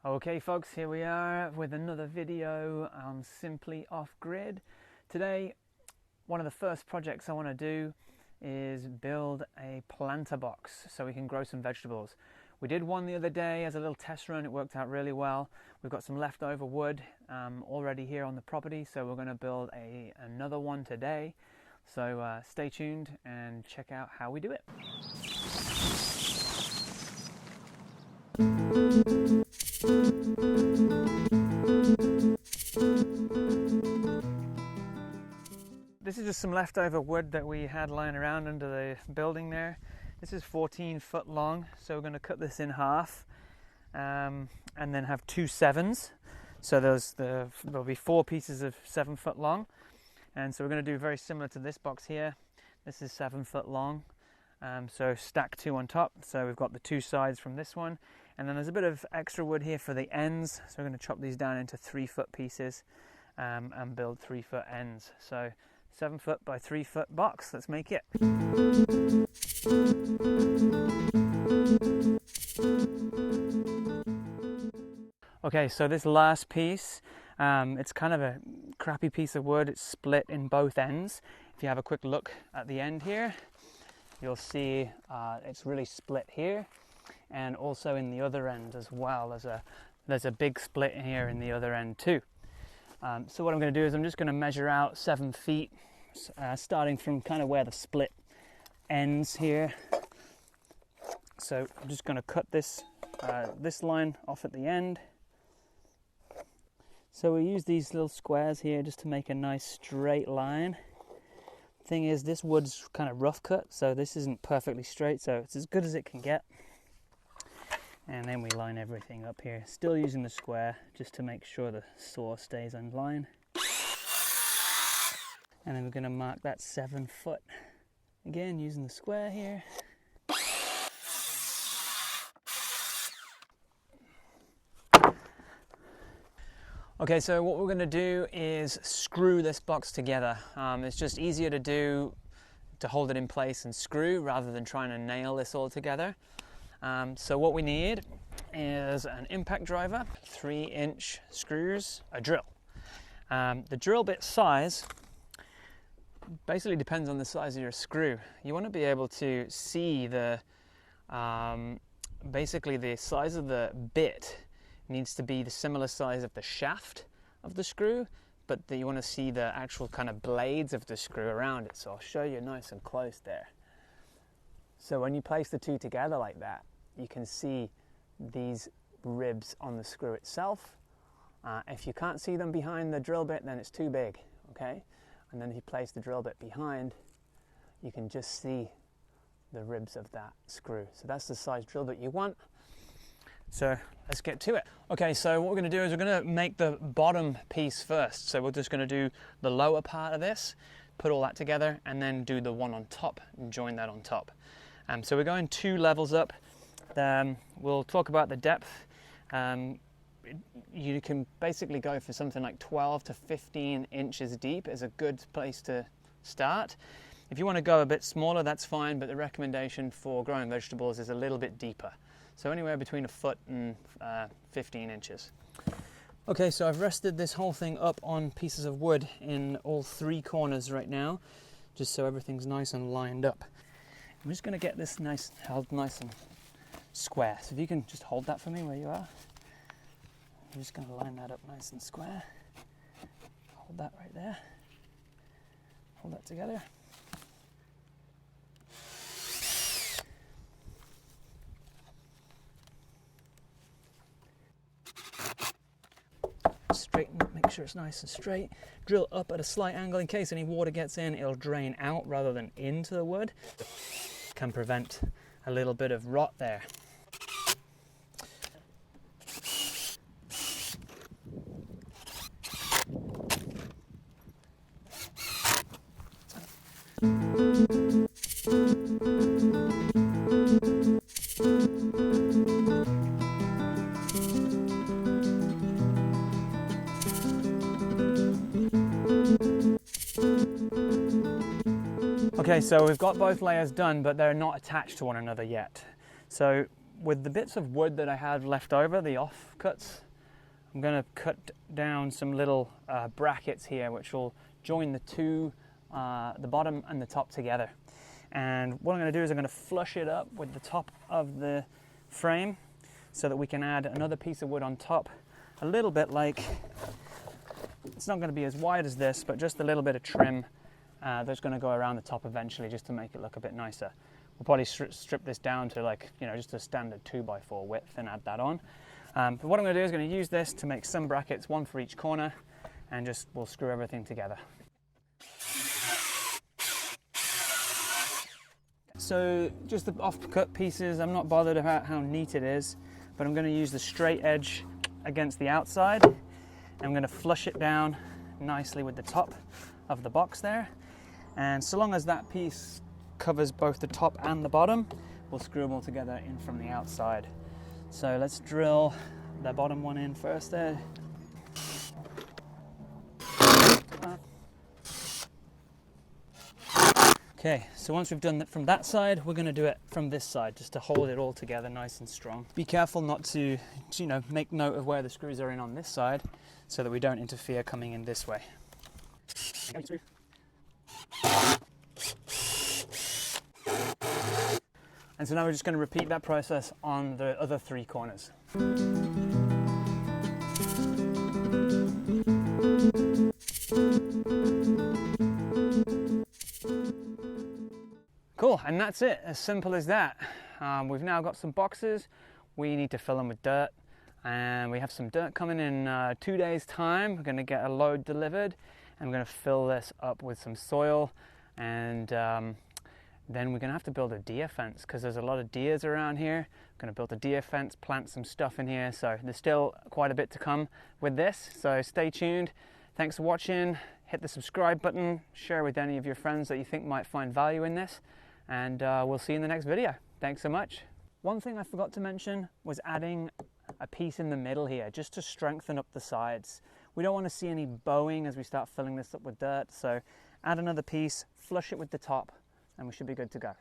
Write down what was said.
Okay folks, here we are with another video on Simply Off Grid. Today, one of the first projects I want to do is build a planter box so we can grow some vegetables. We did one the other day as a little test run. It worked out really well. We've got some leftover wood already here on the property, so we're going to build another one today. So stay tuned and check out how we do it. This is just some leftover wood that we had lying around under the building there. This is 14 foot long, so we're going to cut this in half and then have two 7s. So there'll be 4 pieces of 7 foot long, and so we're going to do very similar to this box here. This is 7 foot long, so stack 2 on top. So we've got the 2 sides from this one, and then there's a bit of extra wood here for the ends. So we're going to chop these down into 3 foot pieces and build 3 foot ends. So 7 foot by 3 foot box. Let's make it. Okay, so this last piece, it's kind of a crappy piece of wood. It's split in both ends. If you have a quick look at the end here, you'll see it's really split here, and also in the other end as well. There's a big split here in the other end too. So what I'm going to do is I'm just going to measure out 7 feet, starting from kind of where the split ends here. So I'm just going to cut this line off at the end. So we use these little squares here just to make a nice straight line. Thing is, this wood's kind of rough cut, so this isn't perfectly straight, so it's as good as it can get. And then we line everything up here, still using the square just to make sure the saw stays in line. And then we're going to mark that 7 foot. Again, using the square here. Okay, so what we're going to do is screw this box together. It's just easier to do to hold it in place and screw rather than trying to nail this all together. So what we need is an impact driver, 3-inch screws, a drill. The drill bit size basically depends on the size of your screw. You want to be able to see basically the size of the bit needs to be the similar size of the shaft of the screw, but you want to see the actual kind of blades of the screw around it. So I'll show you nice and close there. So when you place the two together like that, you can see these ribs on the screw itself. If you can't see them behind the drill bit, then it's too big, okay? And then if you place the drill bit behind, you can just see the ribs of that screw. So that's the size drill bit you want. So let's get to it. Okay, so what we're going to do is we're going to make the bottom piece first. So we're just going to do the lower part of this, put all that together, and then do the one on top and join that on top. So we're going 2 levels up. We'll talk about the depth. You can basically go for something like 12 to 15 inches deep is a good place to start. If you want to go a bit smaller, that's fine, but the recommendation for growing vegetables is a little bit deeper. So anywhere between 1 foot and 15 inches. Okay, so I've rested this whole thing up on pieces of wood in all 3 corners right now, just so everything's nice and lined up. I'm just going to get this held nice and square. So if you can just hold that for me where you are. I'm just going to line that up nice and square. Hold that right there. Hold that together. Straighten it, make sure it's nice and straight. Drill up at a slight angle in case any water gets in, it'll drain out rather than into the wood. Can prevent a little bit of rot there. Okay, so we've got both layers done, but they're not attached to one another yet. So with the bits of wood that I had left over, the offcuts, I'm going to cut down some little brackets here which will join the bottom and the top together. And what I'm going to do is I'm going to flush it up with the top of the frame so that we can add another piece of wood on top, a little bit like, it's not going to be as wide as this, but just a little bit of trim that's going to go around the top eventually just to make it look a bit nicer. We'll probably strip this down to like, just a standard 2x4 width and add that on. But what I'm going to do is going to use this to make some brackets, one for each corner, and just we'll screw everything together. So just the off-cut pieces, I'm not bothered about how neat it is, but I'm going to use the straight edge against the outside. I'm going to flush it down nicely with the top of the box there. And so long as that piece covers both the top and the bottom, we'll screw them all together in from the outside. So let's drill the bottom one in first there. Okay, so once we've done that from that side, we're going to do it from this side just to hold it all together nice and strong. Be careful not to, make note of where the screws are in on this side so that we don't interfere coming in this way. And so now we're just going to repeat that process on the other 3 corners. Cool, and that's it, as simple as that. We've now got some boxes. We need to fill them with dirt, and we have some dirt coming in 2 days' time. We're going to get a load delivered, and we're going to fill this up with some soil, and then we're going to have to build a deer fence because there's a lot of deers around here. We're going to build a deer fence, plant some stuff in here, so there's still quite a bit to come with this, so stay tuned. Thanks for watching. Hit the subscribe button, share with any of your friends that you think might find value in this, and we'll see you in the next video. Thanks so much. One thing I forgot to mention was adding a piece in the middle here just to strengthen up the sides. We don't want to see any bowing as we start filling this up with dirt, so add another piece, flush it with the top, and we should be good to go.